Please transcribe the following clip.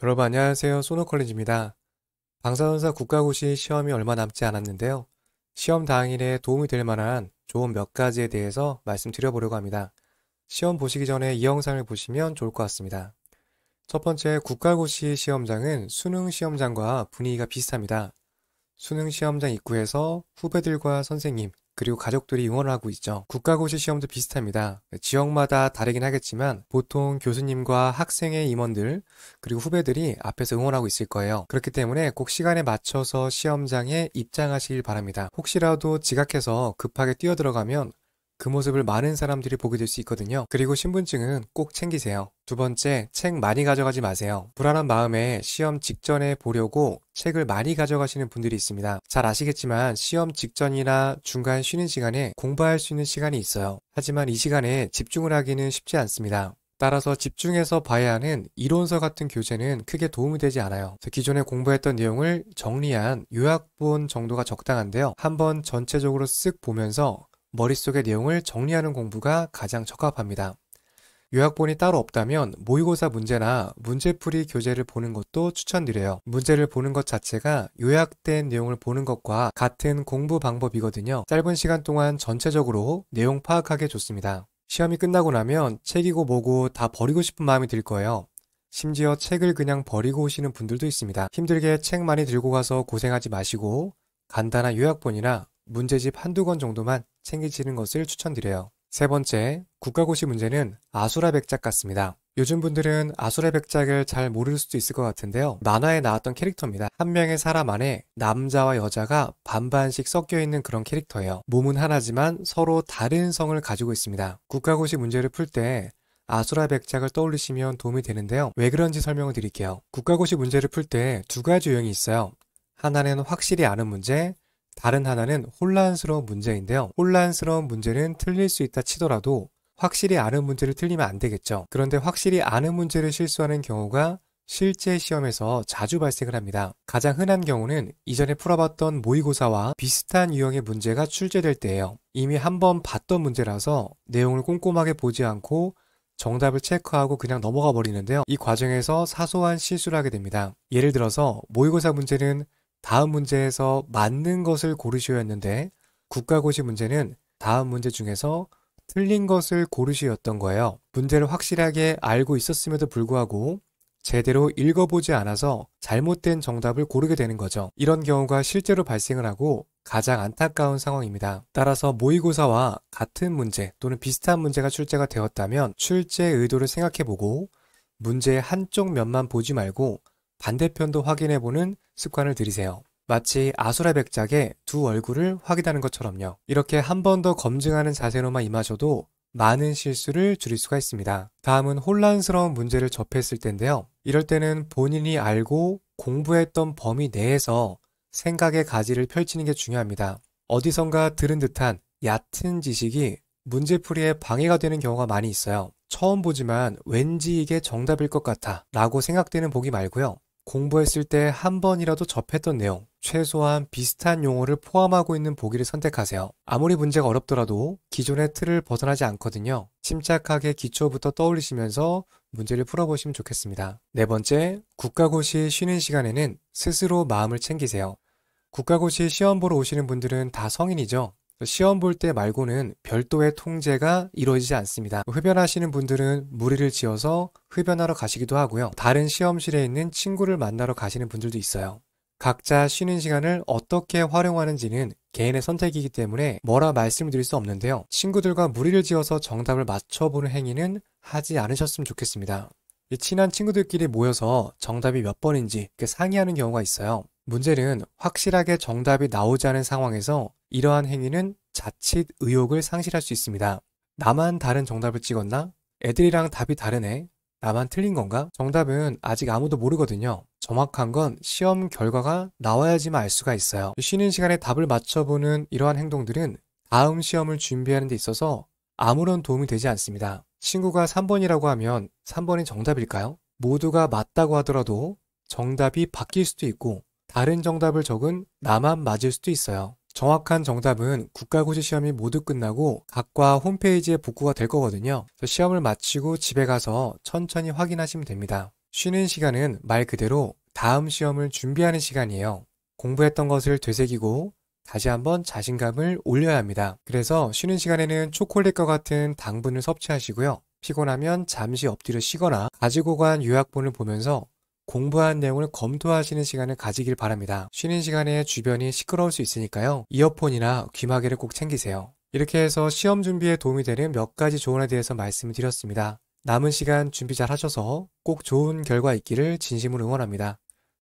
여러분 안녕하세요. 소노컬리지입니다. 방사선사 국가고시 시험이 얼마 남지 않았는데요. 시험 당일에 도움이 될 만한 조언 몇 가지에 대해서 말씀드려보려고 합니다. 시험 보시기 전에 이 영상을 보시면 좋을 것 같습니다. 첫 번째, 국가고시 시험장은 수능 시험장과 분위기가 비슷합니다. 수능 시험장 입구에서 후배들과 선생님, 그리고 가족들이 응원을 하고 있죠. 국가고시 시험도 비슷합니다. 지역마다 다르긴 하겠지만 보통 교수님과 학생의 임원들, 그리고 후배들이 앞에서 응원하고 있을 거예요. 그렇기 때문에 꼭 시간에 맞춰서 시험장에 입장하시길 바랍니다. 혹시라도 지각해서 급하게 뛰어들어가면 그 모습을 많은 사람들이 보게 될 수 있거든요. 그리고 신분증은 꼭 챙기세요. 두 번째, 책 많이 가져가지 마세요. 불안한 마음에 시험 직전에 보려고 책을 많이 가져가시는 분들이 있습니다. 잘 아시겠지만 시험 직전이나 중간 쉬는 시간에 공부할 수 있는 시간이 있어요. 하지만 이 시간에 집중을 하기는 쉽지 않습니다. 따라서 집중해서 봐야 하는 이론서 같은 교재는 크게 도움이 되지 않아요. 기존에 공부했던 내용을 정리한 요약본 정도가 적당한데요. 한번 전체적으로 쓱 보면서 머릿속의 내용을 정리하는 공부가 가장 적합합니다. 요약본이 따로 없다면 모의고사 문제나 문제풀이 교재를 보는 것도 추천드려요. 문제를 보는 것 자체가 요약된 내용을 보는 것과 같은 공부 방법이거든요. 짧은 시간 동안 전체적으로 내용 파악하기 좋습니다. 시험이 끝나고 나면 책이고 뭐고 다 버리고 싶은 마음이 들 거예요. 심지어 책을 그냥 버리고 오시는 분들도 있습니다. 힘들게 책 많이 들고 가서 고생하지 마시고 간단한 요약본이나 문제집 한두 권 정도만 챙기시는 것을 추천드려요. 세 번째, 국가고시 문제는 아수라백작 같습니다. 요즘 분들은 아수라백작을 잘 모를 수도 있을 것 같은데요. 만화에 나왔던 캐릭터입니다. 한 명의 사람 안에 남자와 여자가 반반씩 섞여 있는 그런 캐릭터예요. 몸은 하나지만 서로 다른 성을 가지고 있습니다. 국가고시 문제를 풀 때 아수라백작을 떠올리시면 도움이 되는데요. 왜 그런지 설명을 드릴게요. 국가고시 문제를 풀 때 두 가지 유형이 있어요. 하나는 확실히 아는 문제, 다른 하나는 혼란스러운 문제인데요. 혼란스러운 문제는 틀릴 수 있다 치더라도 확실히 아는 문제를 틀리면 안 되겠죠. 그런데 확실히 아는 문제를 실수하는 경우가 실제 시험에서 자주 발생을 합니다. 가장 흔한 경우는 이전에 풀어봤던 모의고사와 비슷한 유형의 문제가 출제될 때예요. 이미 한번 봤던 문제라서 내용을 꼼꼼하게 보지 않고 정답을 체크하고 그냥 넘어가 버리는데요. 이 과정에서 사소한 실수를 하게 됩니다. 예를 들어서 모의고사 문제는 다음 문제에서 맞는 것을 고르셔야 했는데 국가고시 문제는 다음 문제 중에서 틀린 것을 고르시었던 거예요. 문제를 확실하게 알고 있었음에도 불구하고 제대로 읽어보지 않아서 잘못된 정답을 고르게 되는 거죠. 이런 경우가 실제로 발생을 하고 가장 안타까운 상황입니다. 따라서 모의고사와 같은 문제 또는 비슷한 문제가 출제가 되었다면 출제 의도를 생각해보고 문제의 한쪽 면만 보지 말고 반대편도 확인해보는 습관을 들이세요. 마치 아수라백작의 두 얼굴을 확인하는 것처럼요. 이렇게 한 번 더 검증하는 자세로만 임하셔도 많은 실수를 줄일 수가 있습니다. 다음은 혼란스러운 문제를 접했을 텐데요. 이럴 때는 본인이 알고 공부했던 범위 내에서 생각의 가지를 펼치는 게 중요합니다. 어디선가 들은 듯한 얕은 지식이 문제풀이에 방해가 되는 경우가 많이 있어요. 처음 보지만 왠지 이게 정답일 것 같아 라고 생각되는 보기 말고요. 공부했을 때 한 번이라도 접했던 내용, 최소한 비슷한 용어를 포함하고 있는 보기를 선택하세요. 아무리 문제가 어렵더라도 기존의 틀을 벗어나지 않거든요. 침착하게 기초부터 떠올리시면서 문제를 풀어보시면 좋겠습니다. 네 번째, 국가고시 쉬는 시간에는 스스로 마음을 챙기세요. 국가고시 시험 보러 오시는 분들은 다 성인이죠. 시험 볼 때 말고는 별도의 통제가 이루어지지 않습니다. 흡연하시는 분들은 무리를 지어서 흡연하러 가시기도 하고요. 다른 시험실에 있는 친구를 만나러 가시는 분들도 있어요. 각자 쉬는 시간을 어떻게 활용하는지는 개인의 선택이기 때문에 뭐라 말씀을 드릴 수 없는데요. 친구들과 무리를 지어서 정답을 맞춰보는 행위는 하지 않으셨으면 좋겠습니다. 친한 친구들끼리 모여서 정답이 몇 번인지 상의하는 경우가 있어요. 문제는 확실하게 정답이 나오지 않은 상황에서 이러한 행위는 자칫 의욕을 상실할 수 있습니다. 나만 다른 정답을 찍었나? 애들이랑 답이 다르네. 나만 틀린 건가? 정답은 아직 아무도 모르거든요. 정확한 건 시험 결과가 나와야지만 알 수가 있어요. 쉬는 시간에 답을 맞춰보는 이러한 행동들은 다음 시험을 준비하는 데 있어서 아무런 도움이 되지 않습니다. 친구가 3번이라고 하면 3번이 정답일까요? 모두가 맞다고 하더라도 정답이 바뀔 수도 있고 다른 정답을 적은 나만 맞을 수도 있어요. 정확한 정답은 국가고시 시험이 모두 끝나고 각과 홈페이지에 복구가 될 거거든요. 시험을 마치고 집에 가서 천천히 확인하시면 됩니다. 쉬는 시간은 말 그대로 다음 시험을 준비하는 시간이에요. 공부했던 것을 되새기고 다시 한번 자신감을 올려야 합니다. 그래서 쉬는 시간에는 초콜릿과 같은 당분을 섭취하시고요. 피곤하면 잠시 엎드려 쉬거나 가지고 간 요약본을 보면서 공부한 내용을 검토하시는 시간을 가지길 바랍니다. 쉬는 시간에 주변이 시끄러울 수 있으니까요. 이어폰이나 귀마개를 꼭 챙기세요. 이렇게 해서 시험 준비에 도움이 되는 몇 가지 조언에 대해서 말씀을 드렸습니다. 남은 시간 준비 잘 하셔서 꼭 좋은 결과 있기를 진심으로 응원합니다.